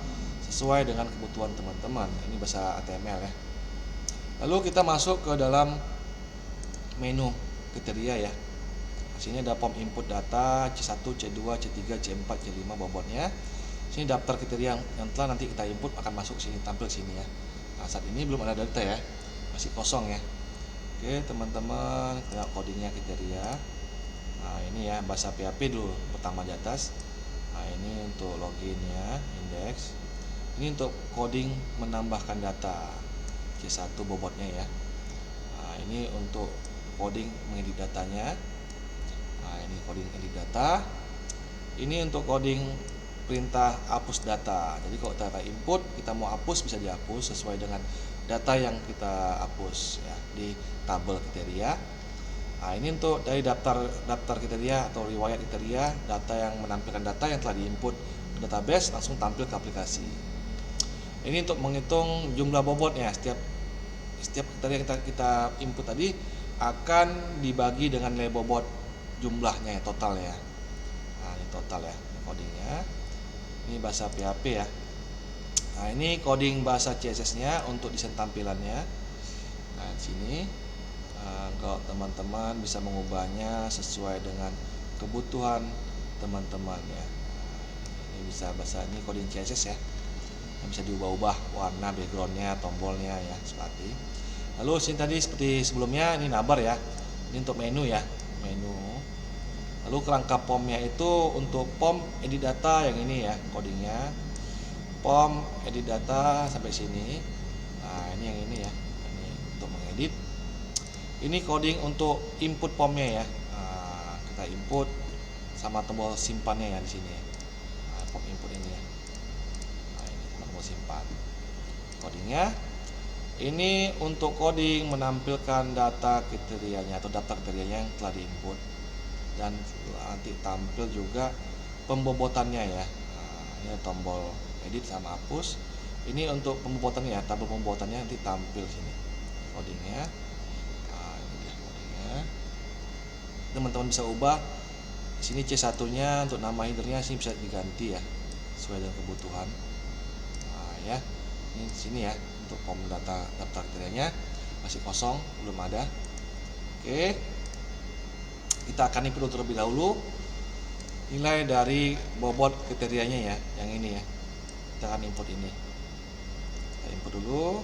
A: sesuai dengan kebutuhan teman-teman. Ini bahasa HTML ya. Lalu kita masuk ke dalam menu kriteria ya. Di sini ada form input data C1, C2, C3, C4, C5 bobotnya. Sini daftar kriteria yang telah nanti kita input akan masuk sini, tampil sini ya. Nah, saat ini belum ada data ya, masih kosong ya. Oke teman-teman, lihat codingnya kriteria. Nah ini ya bahasa PHP dulu pertama di atas. Nah ini untuk login ya, index. Ini untuk coding menambahkan data C1 bobotnya ya. Nah ini untuk coding mengedit datanya. Nah ini coding edit data. Ini untuk coding perintah hapus data. Jadi kalau kita input, kita mau hapus bisa dihapus sesuai dengan data yang kita hapus ya di tabel kriteria. Nah ini untuk dari daftar kriteria atau riwayat kriteria, data yang menampilkan data yang telah diinput ke database langsung tampil ke aplikasi. Ini untuk menghitung jumlah bobotnya. Setiap kriteria yang kita input tadi akan dibagi dengan nilai bobot jumlahnya ya, total ya. Nah ini total ya codingnya. Ini bahasa PHP ya. Nah ini coding bahasa CSS-nya untuk desain tampilannya. Nah di sini kalau teman-teman bisa mengubahnya sesuai dengan kebutuhan teman-teman ya. Nah, ini bisa bahasa ini coding CSS ya. Yang bisa diubah-ubah warna backgroundnya, tombolnya ya seperti. Lalu sini tadi seperti sebelumnya ini navbar ya. Ini untuk menu ya, menu. Lalu kerangka formnya itu untuk form edit data yang ini ya codingnya. Form edit data sampai sini. Nah ini yang ini ya, ini untuk mengedit. Ini coding untuk input formnya ya. Nah, kita input sama tombol simpannya ya di sini. Nah, form input ini ya. Nah ini sama tombol simpan. Codingnya. Ini untuk coding menampilkan data kriterianya atau daftar kriterianya yang telah diinput. Dan nanti tampil juga pembobotannya ya. Nah, ini tombol edit sama hapus. Ini untuk pembobotannya ya, tabel pembobotannya nanti tampil sini codingnya. Nah, ini dia codingnya. Teman-teman bisa ubah. Di sini C1 nya untuk nama headernya sini bisa diganti ya sesuai dengan kebutuhan. Nah ya, ini di sini ya untuk form data daftar kriterianya masih kosong, belum ada. Oke. Kita akan input terlebih dahulu nilai dari bobot kriterianya ya, yang ini ya. Kita akan input ini. Kita input dulu.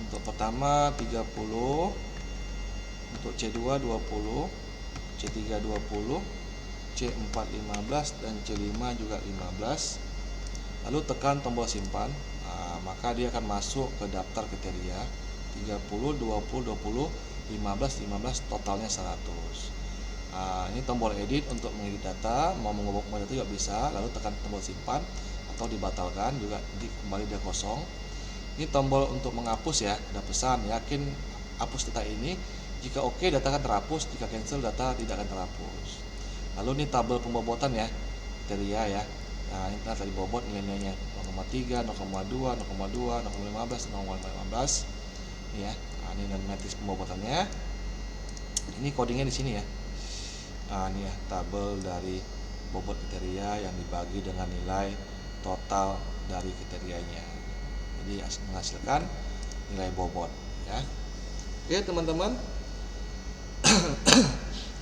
A: Untuk pertama 30, untuk C2 20, C3 20, C4 15 dan C5 juga 15. Lalu tekan tombol simpan. Nah, maka dia akan masuk ke daftar kriteria 30, 20, 20, 15 totalnya 100. Nah, ini tombol edit untuk mengedit data, mau mengubah data juga bisa, lalu tekan tombol simpan atau dibatalkan juga nanti kembali dia kosong. Ini tombol untuk menghapus ya, ada pesan yakin hapus data ini, jika oke data akan terhapus, jika cancel data tidak akan terhapus. Lalu ini tabel pembobotan ya, kriteria ya. Nah ini tadi bobot nilainya 0,3, 0,2, 0,2, 0,15, 0,15 ya. Nah, ini dan matriks pembobotannya. Ini codingnya di sini ya. Nah, ini ya tabel dari bobot kriteria yang dibagi dengan nilai total dari kriterianya. Jadi menghasilkan nilai bobot ya. Oke teman-teman,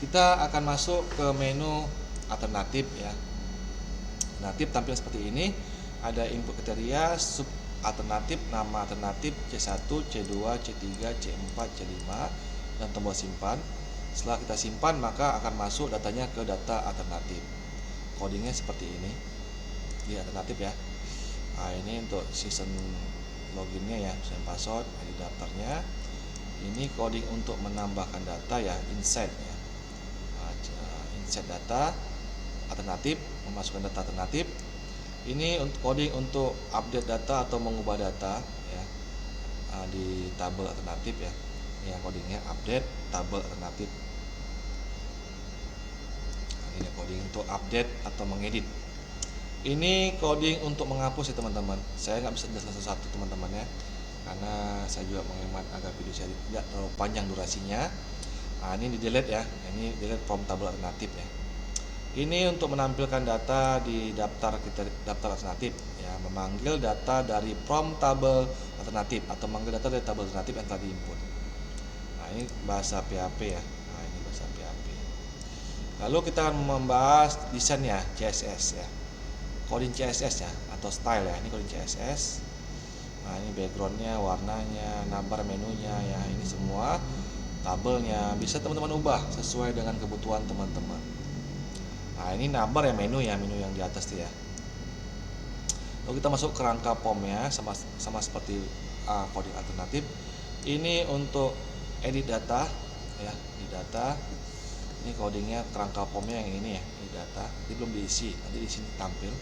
A: kita akan masuk ke menu alternatif ya. Alternatif tampil seperti ini. Ada input kriteria, sub alternatif, nama alternatif, C1, C2, C3, C4, C5 dan tombol simpan. Setelah kita simpan maka akan masuk datanya ke data alternatif. Codingnya seperti ini di alternatif ya. Nah ini untuk season loginnya ya, season password, ID daftarnya. Ini coding untuk menambahkan data ya, insert ya. Nah, insert data alternatif, memasukkan data alternatif. Ini untuk coding untuk update data atau mengubah data ya, di tabel alternatif ya. Ini yang codingnya update tabel alternatif. Nah, ini coding untuk update atau mengedit. Ini coding untuk menghapus ya teman-teman. Saya nggak bisa jelaskan satu-satu teman-teman ya, karena saya juga menghemat agar video saya tidak terlalu panjang durasinya. Nah, ini di delete ya. Ini delete from tabel alternatif ya. Ini untuk menampilkan data di daftar alternatif ya, memanggil data dari from tabel alternatif atau memanggil data dari tabel alternatif yang telah diinput. Nah, ini bahasa PHP ya. Nah, ini bahasa PHP. Lalu kita akan membahas desainnya CSS ya. Coding CSS ya atau style ya. Ini coding CSS. Nah, ini backgroundnya, warnanya, navbar menunya ya. Ini semua tabelnya bisa teman-teman ubah sesuai dengan kebutuhan teman-teman. Nah, ini navbar ya, menu yang di atas tuh ya. Lalu kita masuk ke rangka POM-nya, sama seperti coding alternatif. Ini untuk edit data ya, di data. Ini codingnya kerangka POM-nya yang ini ya, di data. Ini belum diisi, nanti di sini tampil.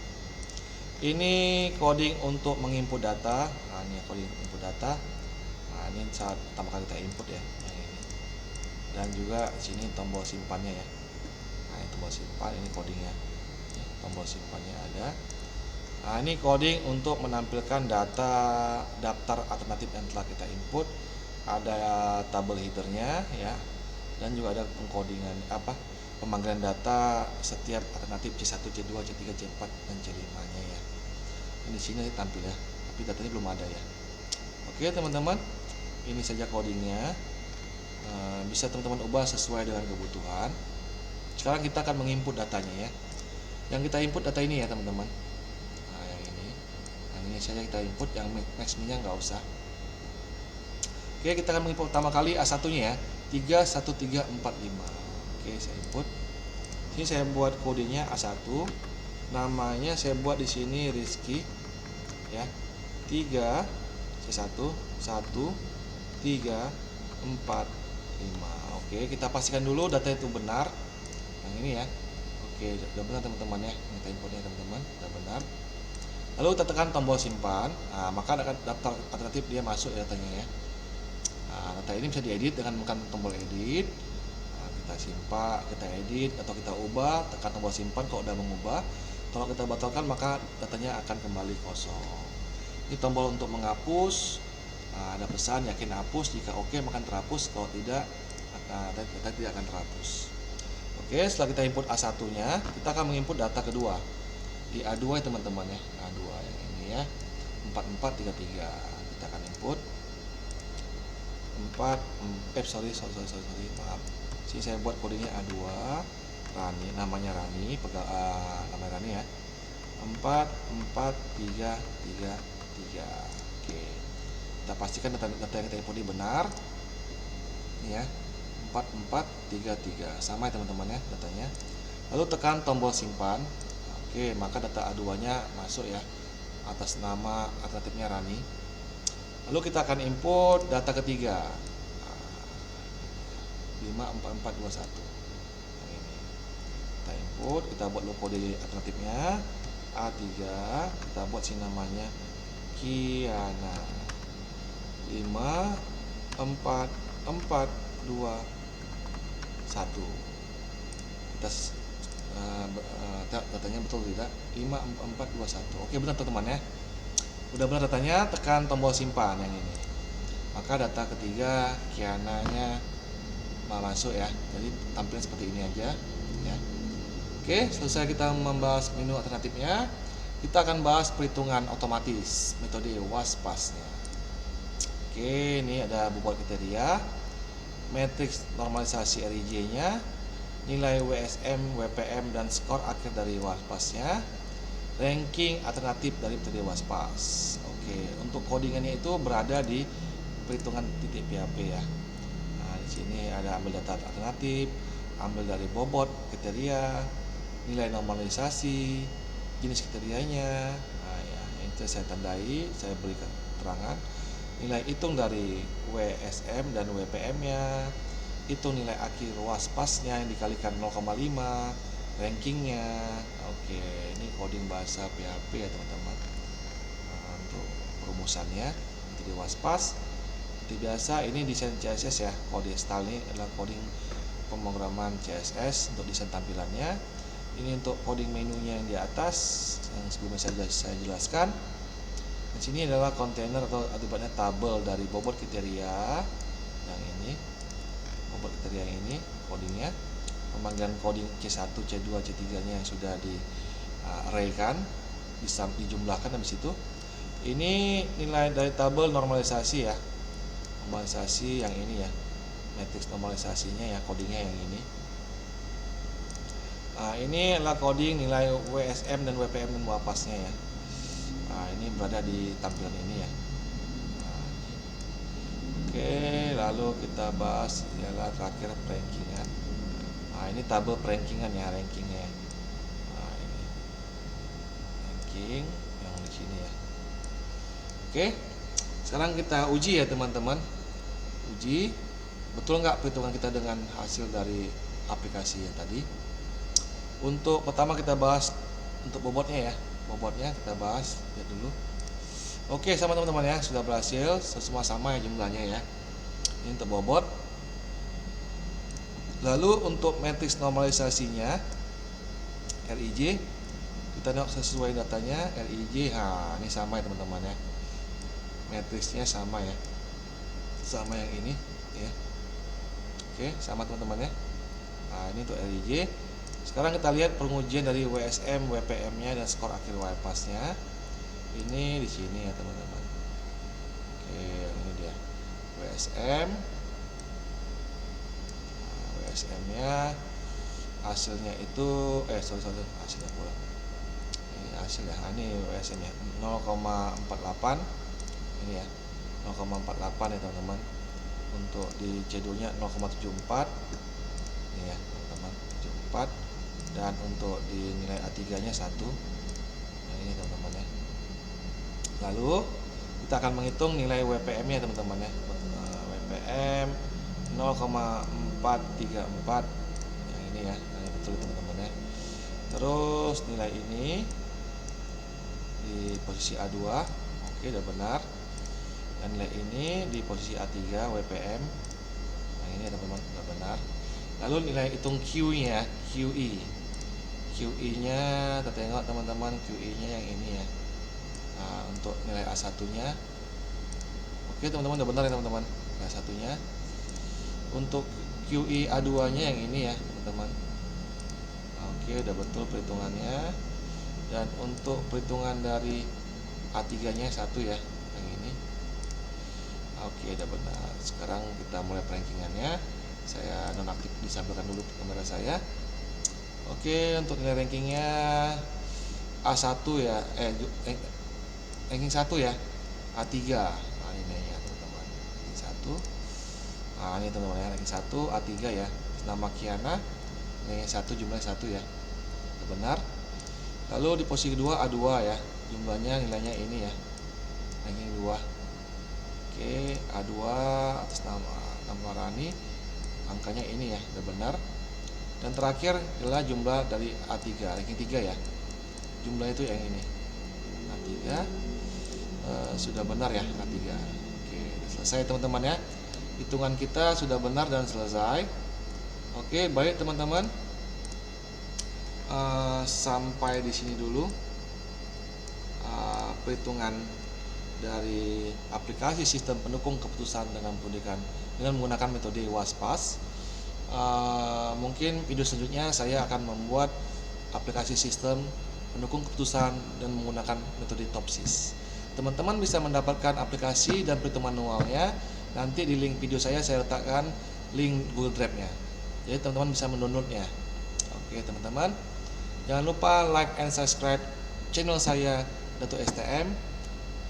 A: Ini coding untuk menginput data. Nah, ini coding input data. Nah, ini saat pertama kali kita input ya, yang ini. Dan juga sini tombol simpannya ya. Nah, ini tombol simpan, ini codingnya. Ini tombol simpannya ada. Nah, ini coding untuk menampilkan data daftar alternatif yang telah kita input. Ada tabel headernya ya. Dan juga ada pengkodingan pemanggilan data setiap alternatif C1, C2, C3, C4 dan C5-nya ya. Di sini tampil ya, tapi datanya belum ada ya. Oke teman-teman, ini saja codingnya. Bisa teman-teman ubah sesuai dengan kebutuhan. Sekarang kita akan menginput datanya ya. Yang kita input data ini ya teman-teman. Nah, yang ini saja kita input, yang maximumnya nggak usah. Oke, kita akan menginput pertama kali A1-nya ya, 31345. Oke, saya input. Sini saya buat kodenya A1. Namanya saya buat di sini Rizky ya. 3 C1 1 3 4 5. Oke, kita pastikan dulu data itu benar. Yang ini ya. Oke, sudah benar teman-teman ya. Kita inputnya teman-teman, sudah benar. Lalu kita tekan tombol simpan. Nah, maka akan daftar alternatif dia masuk ya datanya ya. Nah, data ini bisa diedit dengan menekan tombol edit. Nah, kita simpan, kita edit atau kita ubah, tekan tombol simpan kalau udah mengubah. Kalau kita batalkan maka datanya akan kembali kosong. Ini tombol untuk menghapus. Nah, ada pesan yakin hapus, jika oke maka terhapus, kalau tidak data tidak akan terhapus. Oke, setelah kita input A1-nya, kita akan menginput data kedua di A2 ya teman-teman ya. A2 yang ini ya, 4433. Kita akan input 4 maaf. Sini saya buat kodenya A2 Rani, namanya Rani, namanya Rani ya. 44333. Oke. Kita pastikan data yang kita input ini benar. Ini ya. 4433. Sama ya teman-teman ya datanya. Lalu tekan tombol simpan. Oke, maka data A2-nya masuk ya. Atas nama alternatifnya Rani. Lalu kita akan input data ketiga. 54421. Kita input, kita buat kode alternatifnya A3, kita buat sini namanya Kiana 54421. Kita datanya betul tidak? 54421. Oke, benar teman-teman ya. Udah benar datanya, tekan tombol simpan yang ini. Maka data ketiga Kiananya masuk ya. Jadi tampilan seperti ini aja ya. Oke, selesai kita membahas menu alternatifnya, kita akan bahas perhitungan otomatis metode WASPAS-nya. Oke, ini ada bobot kriteria, matriks normalisasi RIJ-nya, nilai WSM, WPM, dan skor akhir dari WASPAS-nya, ranking alternatif dari metode WASPAS. Oke, untuk codingannya itu berada di perhitungan titik PHP ya. Nah, di sini ada ambil data alternatif, ambil dari bobot kriteria, nilai normalisasi, jenis kriterianya. Nah, ya, itu saya tandai, saya beri keterangan. Nilai hitung dari WSM dan WPM-nya, hitung nilai akhir WASPAS-nya yang dikalikan 0,5, rankingnya. Oke, ini coding bahasa PHP ya teman-teman. Nah, untuk perumusannya di WASPAS seperti biasa, ini desain CSS ya. Kode style ini adalah coding pemrograman CSS untuk desain tampilannya. Ini untuk coding menunya yang di atas yang sebelumnya saya jelaskan. Di sini adalah kontainer atau akibatnya tabel dari bobot kriteria yang ini, bobot kriteria yang ini codingnya, pemanggilan coding C1, C2, C3 nya yang sudah di arraykan, bisa dijumlahkan habis itu. Ini nilai dari tabel normalisasi ya, normalisasi yang ini ya, matriks normalisasinya ya, codingnya yang ini. Nah, ini adalah coding nilai WSM dan WPM dan WAPAS-nya ya. Nah, ini berada di tampilan ini ya. Nah, oke, lalu kita bahas ialah terakhir rankingan. Nah, ini tabel rankingan ya, rankingnya. Nah, ini ranking yang di sini ya. Oke, sekarang kita uji ya teman-teman. Uji betul nggak perhitungan kita dengan hasil dari aplikasi yang tadi. Untuk pertama kita bahas untuk bobotnya ya, bobotnya kita bahas lihat dulu. Oke, sama teman-teman ya, sudah berhasil, semua sama ya jumlahnya ya. Ini untuk bobot. Lalu untuk matriks normalisasinya RIJ, kita lihat sesuai datanya RIJ. Ini sama ya teman-teman ya, matriksnya sama ya, sama yang ini ya. Oke, sama teman-teman ya. Nah, ini untuk RIJ. Sekarang kita lihat pengujian dari WSM, WPM-nya dan skor akhir WAPAS-nya. Ini di sini ya teman-teman. Oke, ini dia WSM. Nah, WSM-nya hasilnya itu hasilnya pula. Ini hasilnya. Ini WSM-nya 0,48. Ini ya. 0,48 ya teman-teman. Untuk di C2-nya 0,74. Ini ya teman-teman, 74. Dan untuk di nilai A3-nya 1. Nah, ini teman-teman ya. Lalu kita akan menghitung nilai WPM-nya teman-teman ya. WPM 0,434 yang ini ya. Nah, ini betul teman-teman ya. Terus nilai ini di posisi A2. Oke, udah benar. Dan nilai ini di posisi A3 WPM. Nah, ini ya teman-teman, udah benar. Lalu nilai hitung QE-nya, QE-nya kita tengok teman-teman, QE-nya yang ini ya. Nah, untuk nilai A1-nya. Oke, teman-teman udah benar ya teman-teman. Nilai A1-nya. Untuk QE A2-nya yang ini ya, teman-teman. Oke, udah betul perhitungannya. Dan untuk perhitungan dari A3-nya 1 ya, yang ini. Oke, udah benar. Sekarang kita mulai rankingannya. Saya nonaktif, disampaikan dulu kamera saya. Oke, untuk nilai rankingnya A1 ya, ranking 1 ya, A3. Nah, ini ya teman-teman, ranking 1. Nah, ini teman-teman ya, ranking 1 A3 ya. Nama Kiana, ranking 1 jumlahnya 1 ya. Itu benar. Lalu di posisi kedua A2 ya, jumlahnya nilainya ini ya, ranking 2. Oke, A2 atas nama Rani, angkanya ini ya, udah benar. Dan terakhir adalah jumlah dari A3, ranking 3 ya, jumlah itu yang ini A3. Sudah benar ya A3. Oke, selesai teman-teman ya, hitungan kita sudah benar dan selesai. Oke, baik teman-teman, sampai di sini dulu perhitungan dari aplikasi sistem pendukung keputusan dengan pendidikan dengan menggunakan metode WASPAS. Mungkin video selanjutnya saya akan membuat aplikasi sistem pendukung keputusan dan menggunakan metode TOPSIS. Teman-teman bisa mendapatkan aplikasi dan perhitungan manualnya. Nanti di link video saya letakkan link Google Drive-nya. Jadi teman-teman bisa mendownloadnya. Oke teman-teman, jangan lupa like and subscribe channel saya Dato STM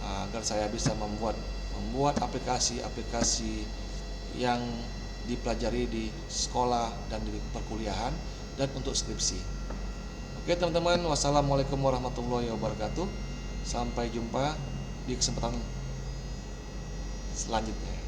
A: agar saya bisa membuat aplikasi-aplikasi yang dipelajari di sekolah dan di perkuliahan dan untuk skripsi. Oke teman-teman, wassalamualaikum warahmatullahi wabarakatuh. Sampai jumpa di kesempatan selanjutnya.